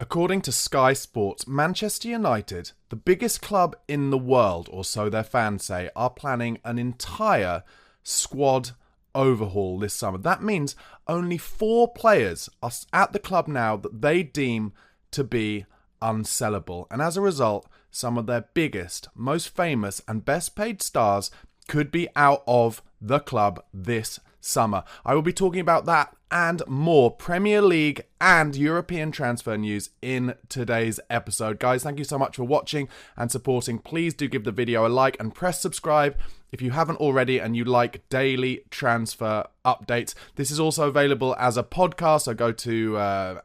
According to Sky Sports, Manchester United, the biggest club in the world, or so their fans say, are planning an entire squad overhaul this summer. That means only 4 players are at the club now that they deem to be unsellable. And as a result, some of their biggest, most famous and best paid stars could be out of the club this summer. I will be talking about that and more Premier League and European transfer news in today's episode. Guys, thank you so much for watching and supporting. Please do give the video a like and press subscribe if you haven't already and you like daily transfer updates. This is also available as a podcast, so go to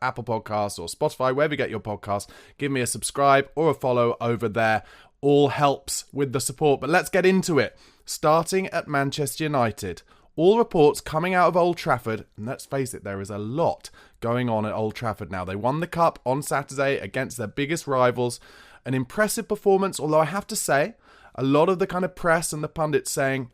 Apple Podcasts or Spotify, wherever you get your podcast. Give me a subscribe or a follow over there. All helps with the support. But let's get into it. Starting at Manchester United. All reports coming out of Old Trafford, and let's face it, there is a lot going on at Old Trafford now. They won the Cup on Saturday against their biggest rivals. An impressive performance, although I have to say, a lot of the kind of press and the pundits saying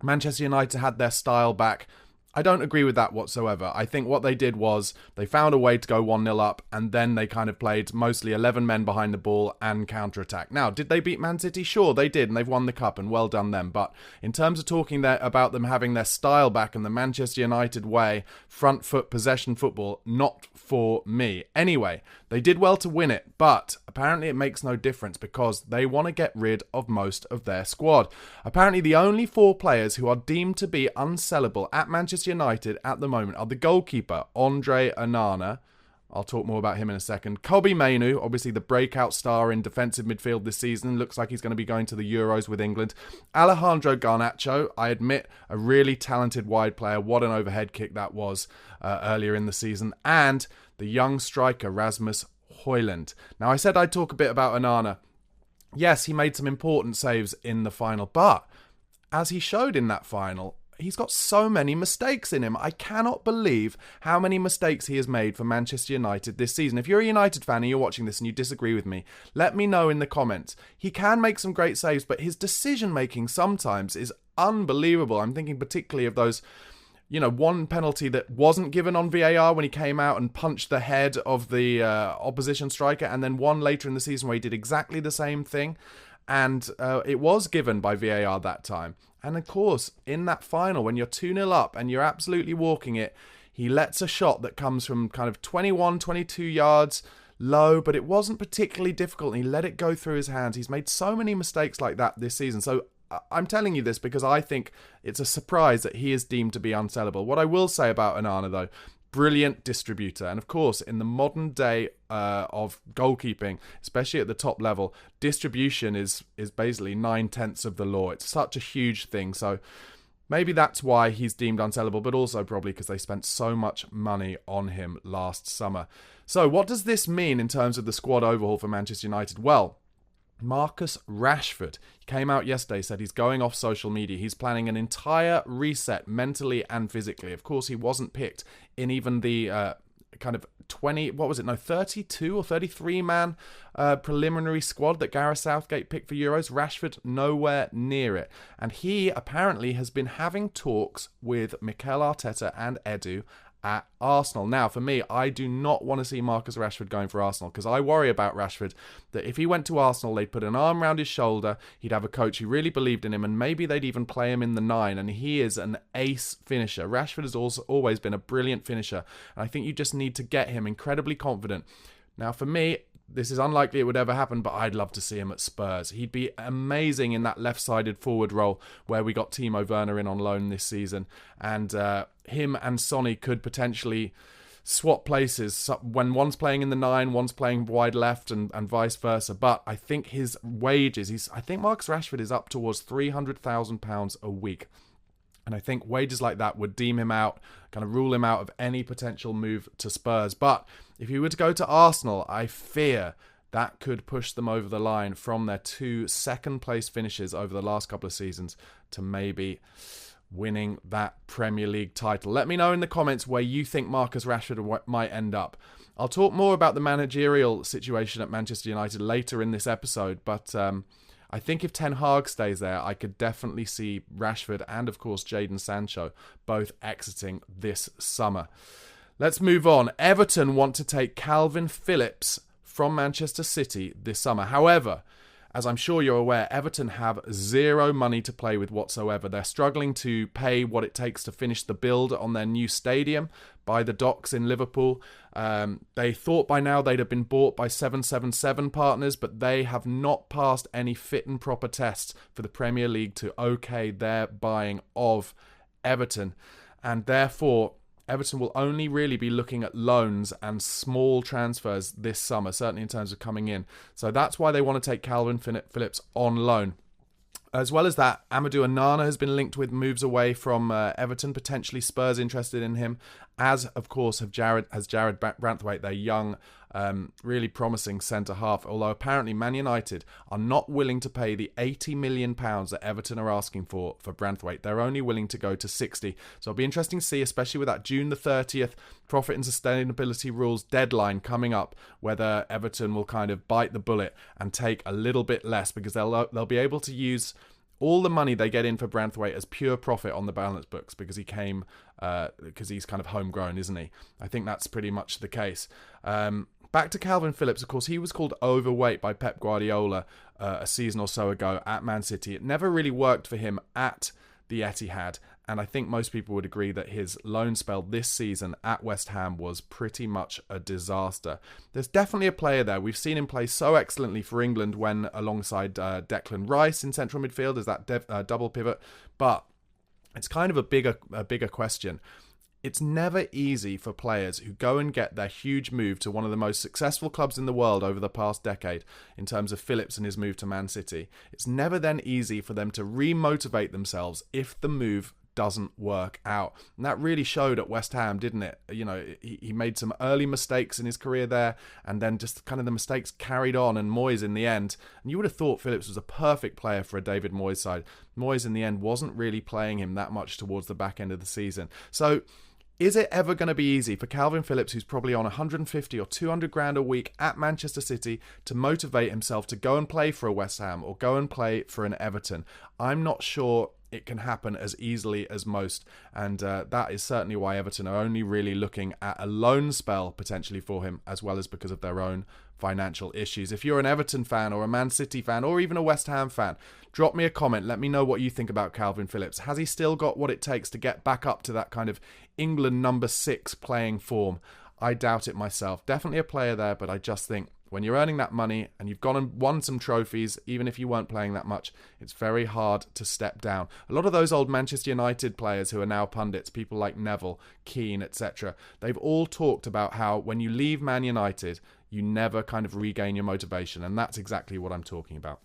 Manchester United had their style back. I don't agree with that whatsoever. I think what they did was they found a way to go 1-0 up and then they kind of played mostly 11 men behind the ball and counter-attack. Now, did they beat Man City? Sure, they did, and they've won the Cup, and well done them. But in terms of talking about them having their style back and the Manchester United way, front foot possession football, not for me. Anyway, they did well to win it, but apparently it makes no difference because they want to get rid of most of their squad. Apparently the only 4 players who are deemed to be unsellable at Manchester United at the moment are the goalkeeper, Andre Onana. I'll talk more about him in a second. Kobbie Mainoo, obviously the breakout star in defensive midfield this season. Looks like he's going to be going to the Euros with England. Alejandro Garnacho, I admit, a really talented wide player. What an overhead kick that was earlier in the season. And the young striker, Rasmus Højlund. Now, I said I'd talk a bit about Onana. Yes, he made some important saves in the final, but as he showed in that final, he's got so many mistakes in him. I cannot believe how many mistakes he has made for Manchester United this season. If you're a United fan and you're watching this and you disagree with me, let me know in the comments. He can make some great saves, but his decision-making sometimes is unbelievable. I'm thinking particularly of those, one penalty that wasn't given on VAR when he came out and punched the head of the opposition striker, and then one later in the season where he did exactly the same thing. And it was given by VAR that time. And of course, in that final, when you're 2-0 up and you're absolutely walking it, he lets a shot that comes from kind of 21, 22 yards low, but it wasn't particularly difficult, and he let it go through his hands. He's made so many mistakes like that this season. So I'm telling you this because I think it's a surprise that he is deemed to be unsellable. What I will say about Onana, though, brilliant distributor. And of course, in the modern day of goalkeeping, especially at the top level, distribution is basically 9/10 of the law. It's such a huge thing. So maybe that's why he's deemed unsellable, but also probably because they spent so much money on him last summer. So what does this mean in terms of the squad overhaul for Manchester United? Well, Marcus Rashford, he came out yesterday, said he's going off social media. He's planning an entire reset mentally and physically. Of course, he wasn't picked in even the kind of 32 or 33 man preliminary squad that Gareth Southgate picked for Euros. Rashford nowhere near it. And he apparently has been having talks with Mikel Arteta and Edu at Arsenal. Now, for me, I do not want to see Marcus Rashford going for Arsenal because I worry about Rashford that if he went to Arsenal, they'd put an arm around his shoulder, he'd have a coach who really believed in him, and maybe they'd even play him in the 9, and he is an ace finisher. Rashford has also always been a brilliant finisher, and I think you just need to get him incredibly confident. Now, for me, this is unlikely it would ever happen, but I'd love to see him at Spurs. He'd be amazing in that left-sided forward role where we got Timo Werner in on loan this season. And him and Sonny could potentially swap places when one's playing in the 9, one's playing wide left and vice versa. But I think his wages, I think Marcus Rashford is up towards £300,000 a week. And I think wages like that would deem him out, kind of rule him out of any potential move to Spurs. But if he were to go to Arsenal, I fear that could push them over the line from their 2 second-place finishes over the last couple of seasons to maybe winning that Premier League title. Let me know in the comments where you think Marcus Rashford might end up. I'll talk more about the managerial situation at Manchester United later in this episode, but I think if Ten Hag stays there, I could definitely see Rashford and, of course, Jadon Sancho both exiting this summer. Let's move on. Everton want to take Calvin Phillips from Manchester City this summer. However, as I'm sure you're aware, Everton have zero money to play with whatsoever. They're struggling to pay what it takes to finish the build on their new stadium by the Docks in Liverpool. They thought by now they'd have been bought by 777 partners, but they have not passed any fit and proper tests for the Premier League to okay their buying of Everton. And therefore, Everton will only really be looking at loans and small transfers this summer, certainly in terms of coming in. So that's why they want to take Calvin Phillips on loan. As well as that, Amadou Onana has been linked with moves away from Everton, potentially Spurs interested in him, as of course has Jared Branthwaite, their young, really promising centre-half, although apparently Man United are not willing to pay the £80 million that Everton are asking for Branthwaite. They're only willing to go to 60. So it'll be interesting to see, especially with that June the 30th profit and sustainability rules deadline coming up, whether Everton will kind of bite the bullet and take a little bit less, because they'll be able to use all the money they get in for Branthwaite as pure profit on the balance books, because he's kind of homegrown, isn't he? I think that's pretty much the case. Back to Calvin Phillips, of course, he was called overweight by Pep Guardiola a season or so ago at Man City. It never really worked for him at the Etihad, and I think most people would agree that his loan spell this season at West Ham was pretty much a disaster. There's definitely a player there. We've seen him play so excellently for England when alongside Declan Rice in central midfield as that double pivot, but it's kind of a bigger question. It's never easy for players who go and get their huge move to one of the most successful clubs in the world over the past decade, in terms of Phillips and his move to Man City. It's never then easy for them to re-motivate themselves if the move doesn't work out. And that really showed at West Ham, didn't it? You know, he made some early mistakes in his career there, and then just kind of the mistakes carried on, and Moyes in the end. And you would have thought Phillips was a perfect player for a David Moyes side. Moyes in the end wasn't really playing him that much towards the back end of the season. So is it ever going to be easy for Calvin Phillips, who's probably on 150 or 200 grand a week at Manchester City, to motivate himself to go and play for a West Ham or go and play for an Everton? I'm not sure it can happen as easily as most, and that is certainly why Everton are only really looking at a loan spell potentially for him, as well as because of their own financial issues. If you're an Everton fan or a Man City fan or even a West Ham fan, drop me a comment. Let me know what you think about Calvin Phillips. Has he still got what it takes to get back up to that kind of England number 6 playing form? I doubt it myself. Definitely a player there, but I just think when you're earning that money and you've gone and won some trophies, even if you weren't playing that much, it's very hard to step down. A lot of those old Manchester United players who are now pundits, people like Neville, Keane, etc., they've all talked about how when you leave Man United, you never kind of regain your motivation, and that's exactly what I'm talking about.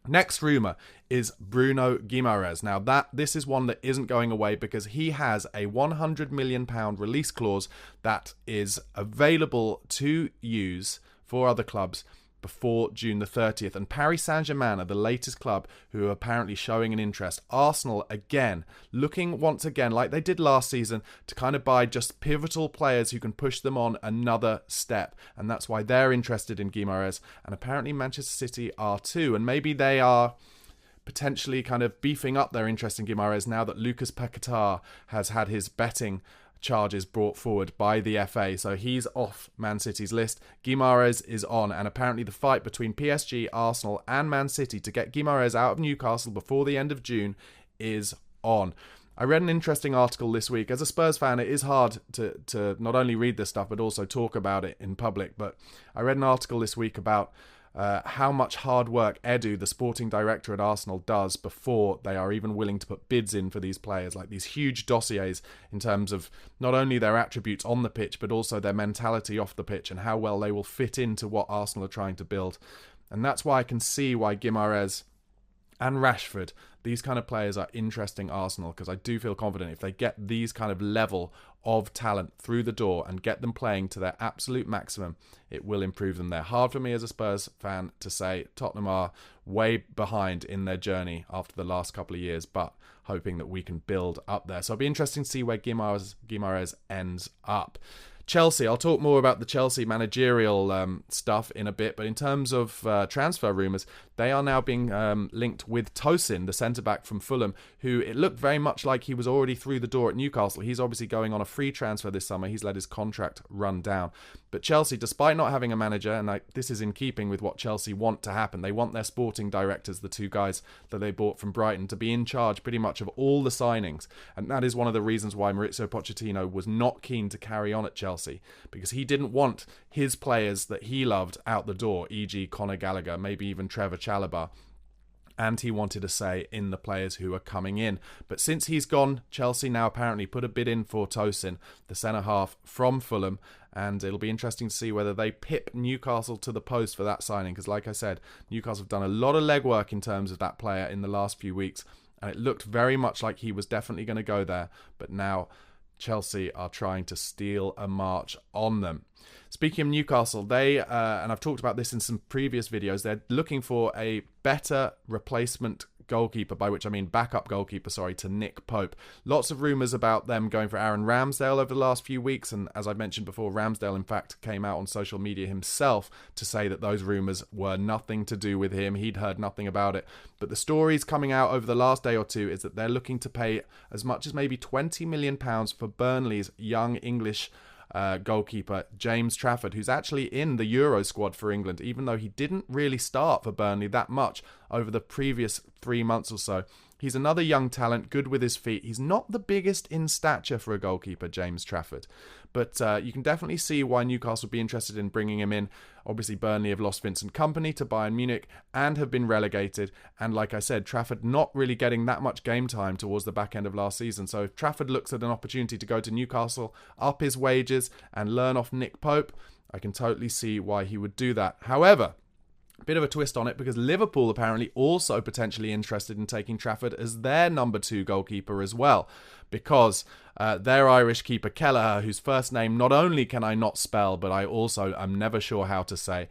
Next rumour is Bruno Guimaraes. Now, this is one that isn't going away, because he has a £100 million release clause that is available to use for other clubs before June the 30th. And Paris Saint-Germain are the latest club who are apparently showing an interest. Arsenal, again, looking once again, like they did last season, to kind of buy just pivotal players who can push them on another step. And that's why they're interested in Guimaraes. And apparently Manchester City are too. And maybe they are potentially kind of beefing up their interest in Guimaraes now that Lucas Paquetá has had his betting charges brought forward by the FA, so he's off Man City's list. Guimaraes is on, and apparently the fight between PSG, Arsenal and Man City to get Guimaraes out of Newcastle before the end of June is on. I read an interesting article this week. As a Spurs fan, it is hard to not only read this stuff but also talk about it in public, but I read an article this week about how much hard work Edu, the sporting director at Arsenal, does before they are even willing to put bids in for these players, like these huge dossiers in terms of not only their attributes on the pitch but also their mentality off the pitch and how well they will fit into what Arsenal are trying to build. And that's why I can see why Guimaraes and Rashford, these kind of players, are interesting Arsenal, because I do feel confident if they get these kind of level of talent through the door and get them playing to their absolute maximum, it will improve them. They're hard for me as a Spurs fan to say. Tottenham are way behind in their journey after the last couple of years, but hoping that we can build up there. So it'll be interesting to see where Guimaraes ends up. Chelsea, I'll talk more about the Chelsea managerial stuff in a bit, but in terms of transfer rumours, they are now being linked with Tosin, the centre-back from Fulham, who it looked very much like he was already through the door at Newcastle. He's obviously going on a free transfer this summer. He's let his contract run down. But Chelsea, despite not having a manager, and this is in keeping with what Chelsea want to happen, they want their sporting directors, the two guys that they bought from Brighton, to be in charge pretty much of all the signings. And that is one of the reasons why Maurizio Pochettino was not keen to carry on at Chelsea, because he didn't want his players that he loved out the door, e.g. Conor Gallagher, maybe even Trevor Chalobah, and he wanted a say in the players who are coming in. But since he's gone, Chelsea now apparently put a bid in for Tosin, the centre-half from Fulham, and it'll be interesting to see whether they pip Newcastle to the post for that signing, because like I said, Newcastle have done a lot of legwork in terms of that player in the last few weeks, and it looked very much like he was definitely going to go there, but now Chelsea are trying to steal a march on them. Speaking of Newcastle, they, and I've talked about this in some previous videos, they're looking for a better replacement goalkeeper, by which I mean backup goalkeeper, to Nick Pope. Lots of rumours about them going for Aaron Ramsdale over the last few weeks, and as I mentioned before, Ramsdale in fact came out on social media himself to say that those rumours were nothing to do with him. He'd heard nothing about it. But the stories coming out over the last day or two is that they're looking to pay as much as maybe £20 million for Burnley's young English goalkeeper James Trafford, who's actually in the Euro squad for England, even though he didn't really start for Burnley that much over the previous 3 months or so. He's another young talent, good with his feet. He's not the biggest in stature for a goalkeeper, James Trafford, but you can definitely see why Newcastle would be interested in bringing him in. Obviously, Burnley have lost Vincent Kompany to Bayern Munich and have been relegated. And like I said, Trafford not really getting that much game time towards the back end of last season. So if Trafford looks at an opportunity to go to Newcastle, up his wages and learn off Nick Pope, I can totally see why he would do that. However, bit of a twist on it, because Liverpool apparently also potentially interested in taking Trafford as their number 2 goalkeeper as well, because their Irish keeper Kelleher, whose first name not only can I not spell, but I also am never sure how to say,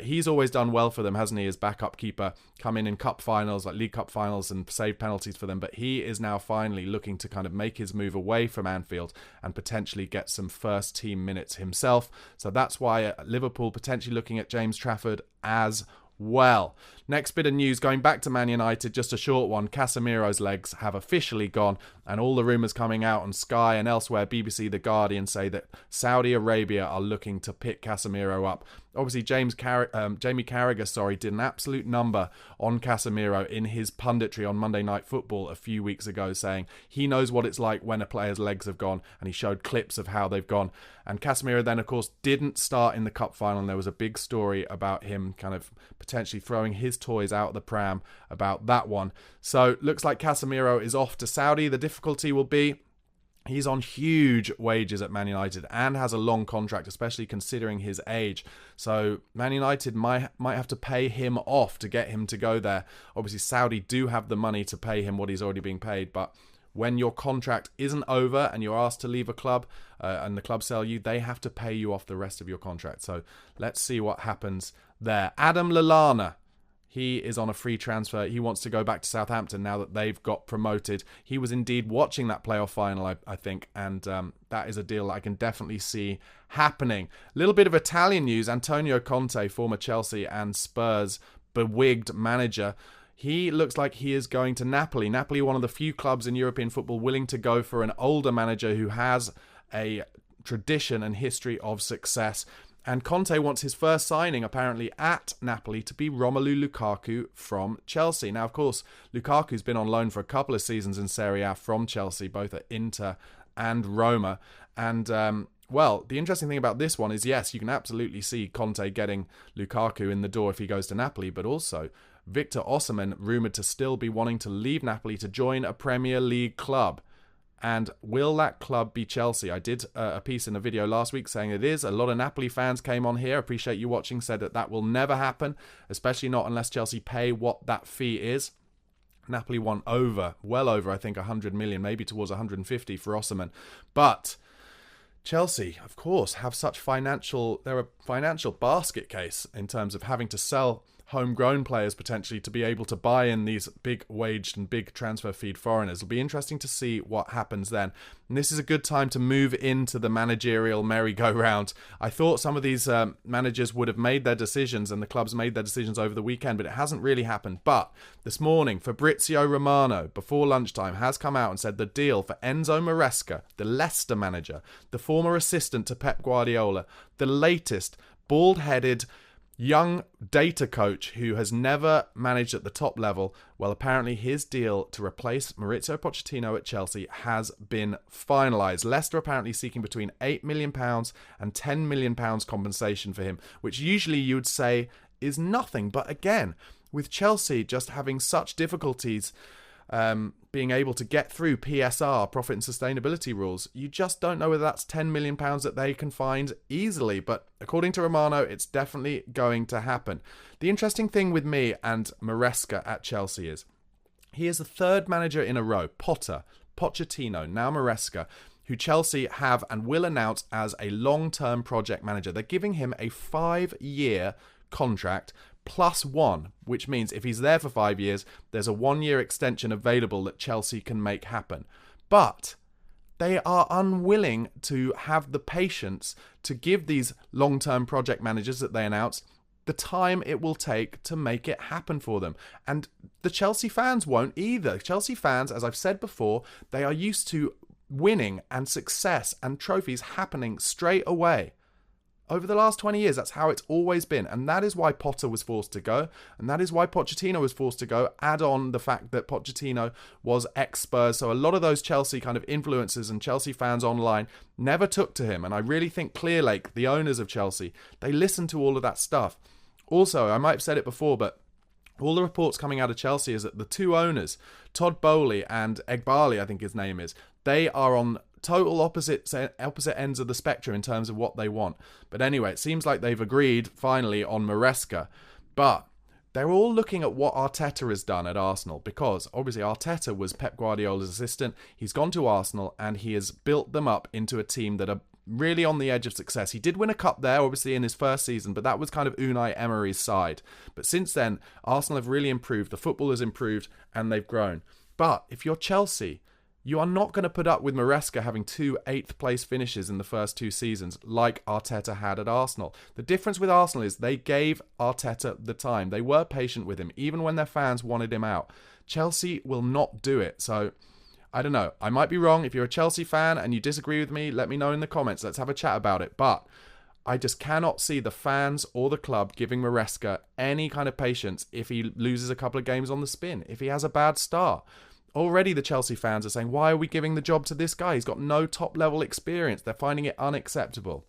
he's always done well for them, hasn't he, as backup keeper, come in cup finals, like League Cup finals, and save penalties for them. But he is now finally looking to kind of make his move away from Anfield and potentially get some first team minutes himself. So that's why Liverpool potentially looking at James Trafford as well. Next bit of news, going back to Man United, just a short one. Casemiro's legs have officially gone, and all the rumours coming out on Sky and elsewhere, BBC, The Guardian, say that Saudi Arabia are looking to pick Casemiro up. Obviously, Jamie Carragher, did an absolute number on Casemiro in his punditry on Monday Night Football a few weeks ago, saying he knows what it's like when a player's legs have gone, and he showed clips of how they've gone. And Casemiro then, of course, didn't start in the cup final, and there was a big story about him kind of potentially throwing his toys out the pram about that one. So looks like Casemiro is off to Saudi. The difficulty will be he's on huge wages at Man United and has a long contract, especially considering his age. So Man United might have to pay him off to get him to go there. Obviously, Saudi do have the money to pay him what he's already being paid, but when your contract isn't over and you're asked to leave a club and the club sell you, they have to pay you off the rest of your contract. So let's see what happens there. Adam Lallana, he is on a free transfer. He wants to go back to Southampton now that they've got promoted. He was indeed watching that playoff final, I think, and that is a deal that I can definitely see happening. A little bit of Italian news. Antonio Conte, former Chelsea and Spurs bewigged manager, he looks like he is going to Napoli. Napoli, one of the few clubs in European football willing to go for an older manager who has a tradition and history of success. And Conte wants his first signing, apparently, at Napoli to be Romelu Lukaku from Chelsea. Now, of course, Lukaku's been on loan for a couple of seasons in Serie A from Chelsea, both at Inter and Roma. And, well, the interesting thing about this one is, yes, you can absolutely see Conte getting Lukaku in the door if he goes to Napoli, but also Victor Osimhen rumoured to still be wanting to leave Napoli to join a Premier League club. And will that club be Chelsea? I did a piece in a video last week saying it is. A lot of Napoli fans came on here, appreciate you watching, said that will never happen, especially not unless Chelsea pay what that fee is. Napoli want well over, I think, 100 million, maybe towards 150 for Osimhen. But Chelsea, of course, have such they're a financial basket case in terms of having to sell homegrown players potentially to be able to buy in these big waged and big transfer feed foreigners. It'll be interesting to see what happens then. And this is a good time to move into the managerial merry-go-round. I thought some of these managers would have made their decisions and the clubs made their decisions over the weekend, but it hasn't really happened. But this morning, Fabrizio Romano, before lunchtime, has come out and said the deal for Enzo Maresca, the Leicester manager, the former assistant to Pep Guardiola, the latest bald-headed young data coach who has never managed at the top level, well, apparently his deal to replace Maurizio Pochettino at Chelsea has been finalised. Leicester apparently seeking between £8 million and £10 million compensation for him, which usually you would say is nothing. But again, with Chelsea just having such difficulties being able to get through PSR, profit and sustainability rules, you just don't know whether that's £10 million that they can find easily. But according to Romano, it's definitely going to happen. The interesting thing with me and Maresca at Chelsea is he is the third manager in a row, Pochettino, now Maresca, who Chelsea have and will announce as a long-term project manager. They're giving him a 5-year contract +1, which means if he's there for 5 years, there's a 1-year extension available that Chelsea can make happen. But they are unwilling to have the patience to give these long-term project managers that they announce the time it will take to make it happen for them. And the Chelsea fans won't either. Chelsea fans, as I've said before, they are used to winning and success and trophies happening straight away. Over the last 20 years, that's how it's always been. And that is why Potter was forced to go. And that is why Pochettino was forced to go. Add on the fact that Pochettino was ex-Spurs. So a lot of those Chelsea kind of influencers and Chelsea fans online never took to him. And I really think Clearlake, the owners of Chelsea, they listened to all of that stuff. Also, I might have said it before, but all the reports coming out of Chelsea is that the two owners, Todd Bowley and Eghbali, I think his name is, they are on total opposite ends of the spectrum in terms of what they want. But anyway, it seems like they've agreed finally on Maresca. But they're all looking at what Arteta has done at Arsenal, because obviously Arteta was Pep Guardiola's assistant. He's gone to Arsenal and he has built them up into a team that are really on the edge of success. He did win a cup there, obviously, in his first season, but that was kind of Unai Emery's side. But since then, Arsenal have really improved. The football has improved and they've grown. But if you're Chelsea, you are not going to put up with Maresca having 2 8th-place finishes in the first 2 seasons like Arteta had at Arsenal. The difference with Arsenal is they gave Arteta the time. They were patient with him, even when their fans wanted him out. Chelsea will not do it. So, I don't know. I might be wrong. If you're a Chelsea fan and you disagree with me, let me know in the comments. Let's have a chat about it. But I just cannot see the fans or the club giving Maresca any kind of patience if he loses a couple of games on the spin, if he has a bad start. Already the Chelsea fans are saying, why are we giving the job to this guy? He's got no top-level experience. They're finding it unacceptable.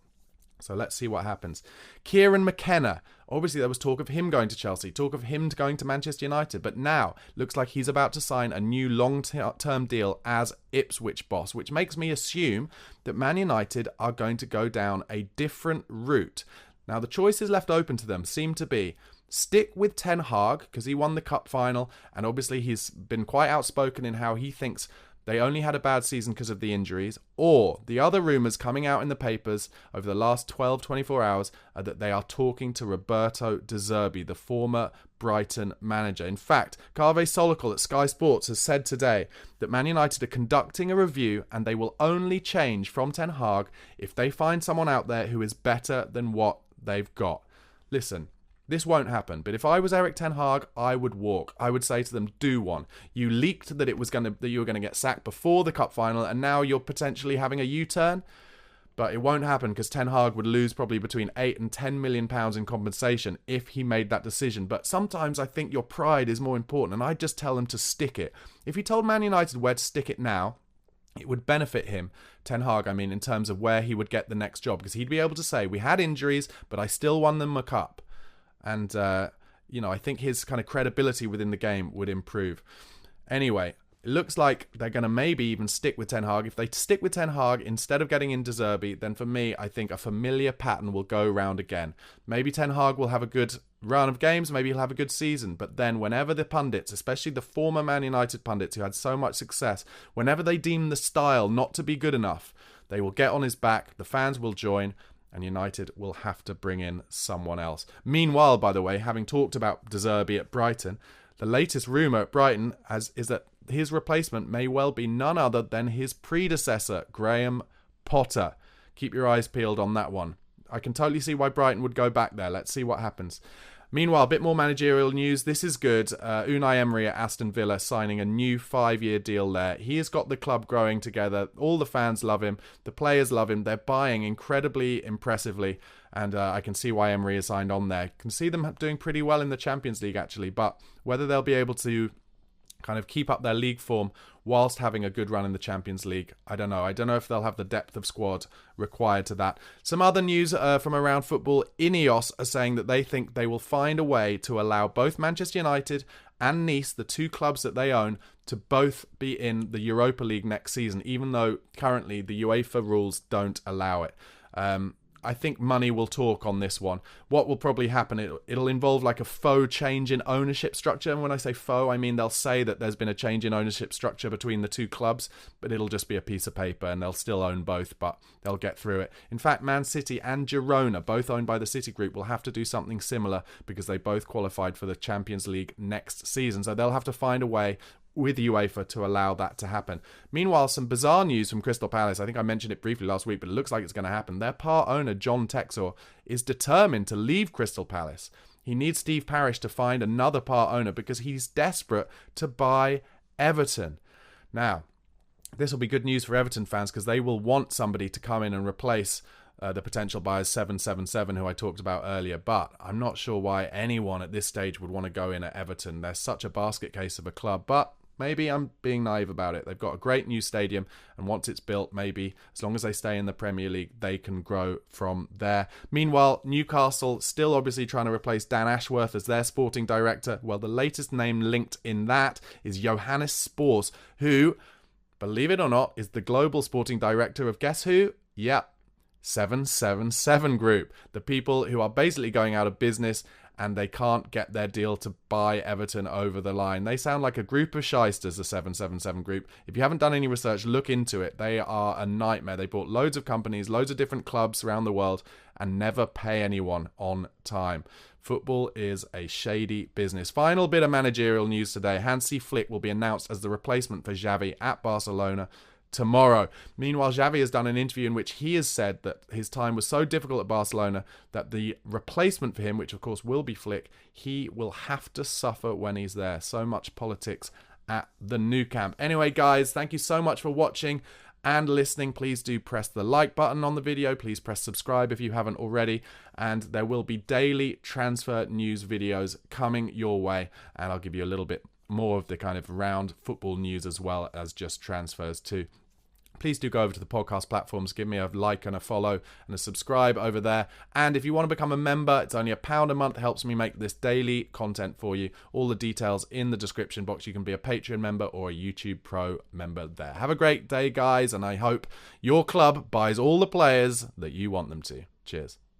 So let's see what happens. Kieran McKenna. Obviously, there was talk of him going to Chelsea, talk of him going to Manchester United. But now, looks like he's about to sign a new long-term deal as Ipswich boss, which makes me assume that Man United are going to go down a different route. Now, the choices left open to them seem to be stick with Ten Hag, because he won the cup final, and obviously he's been quite outspoken in how he thinks they only had a bad season because of the injuries, or the other rumours coming out in the papers over the last 12-24 hours are that they are talking to Roberto De Zerbi, the former Brighton manager. In fact, Kaveh Solokol at Sky Sports has said today that Man United are conducting a review and they will only change from Ten Hag if they find someone out there who is better than what they've got. Listen, this won't happen, but if I was Erik Ten Hag, I would walk. I would say to them, do one. You leaked that you were going to get sacked before the cup final, and now you're potentially having a U-turn. But it won't happen because Ten Hag would lose probably between £8 and £10 million in compensation if he made that decision. But sometimes I think your pride is more important, and I'd just tell him to stick it. If he told Man United where to stick it now, it would benefit him, Ten Hag, in terms of where he would get the next job, because he'd be able to say, we had injuries, but I still won them a cup. And, I think his kind of credibility within the game would improve. Anyway, it looks like they're going to maybe even stick with Ten Hag. If they stick with Ten Hag instead of getting in De Zerbi, then for me, I think a familiar pattern will go round again. Maybe Ten Hag will have a good run of games, maybe he'll have a good season, but then whenever the pundits, especially the former Man United pundits who had so much success, whenever they deem the style not to be good enough, they will get on his back, the fans will join, and United will have to bring in someone else. Meanwhile, by the way, having talked about De Zerbi at Brighton, the latest rumour at Brighton is that his replacement may well be none other than his predecessor, Graham Potter. Keep your eyes peeled on that one. I can totally see why Brighton would go back there. Let's see what happens. Meanwhile, a bit more managerial news. This is good. Unai Emery at Aston Villa signing a new 5-year deal there. He has got the club growing together. All the fans love him. The players love him. They're buying incredibly impressively. And I can see why Emery is signed on there. Can see them doing pretty well in the Champions League, actually. But whether they'll be able to kind of keep up their league form whilst having a good run in the Champions League, I don't know. I don't know if they'll have the depth of squad required to that. Some other news from around football. Ineos are saying that they think they will find a way to allow both Manchester United and Nice, the two clubs that they own, to both be in the Europa League next season, even though currently the UEFA rules don't allow it. I think money will talk on this one. What will probably happen, it'll involve like a faux change in ownership structure. And when I say faux, I mean they'll say that there's been a change in ownership structure between the two clubs, but it'll just be a piece of paper and they'll still own both, but they'll get through it. In fact, Man City and Girona, both owned by the City Group, will have to do something similar because they both qualified for the Champions League next season. So they'll have to find a way with UEFA to allow that to happen. Meanwhile, some bizarre news from Crystal Palace. I think I mentioned it briefly last week, but it looks like it's going to happen. Their part owner, John Texor, is determined to leave Crystal Palace. He needs Steve Parish to find another part owner because he's desperate to buy Everton. Now, this will be good news for Everton fans because they will want somebody to come in and replace the potential buyers 777 who I talked about earlier, but I'm not sure why anyone at this stage would want to go in at Everton. They're such a basket case of a club, but maybe I'm being naive about it. They've got a great new stadium, and once it's built, maybe as long as they stay in the Premier League, they can grow from there. Meanwhile, Newcastle still obviously trying to replace Dan Ashworth as their sporting director. Well, the latest name linked in that is Johannes Spors, who, believe it or not, is the global sporting director of guess who? Yep. 777 Group, the people who are basically going out of business and they can't get their deal to buy Everton over the line. They sound like a group of shysters, the 777 Group. If you haven't done any research, look into it. They are a nightmare. They bought loads of companies, loads of different clubs around the world and never pay anyone on time. Football is a shady business. Final bit of managerial news today. Hansi Flick will be announced as the replacement for Xavi at Barcelona tomorrow. Meanwhile, Xavi has done an interview in which he has said that his time was so difficult at Barcelona that the replacement for him, which of course will be Flick, he will have to suffer when he's there. So much politics at the Nou Camp. Anyway, guys, thank you so much for watching and listening. Please do press the like button on the video. Please press subscribe if you haven't already. And there will be daily transfer news videos coming your way. And I'll give you a little bit more of the kind of round football news as well as just transfers too. Please do go over to the podcast platforms, give me a like and a follow and a subscribe over there. And if you want to become a member, it's only £1 a month. It helps me make this daily content for you. All the details in the description box. You can be a Patreon member or a YouTube Pro member there. Have a great day, guys, and I hope your club buys all the players that you want them to. Cheers.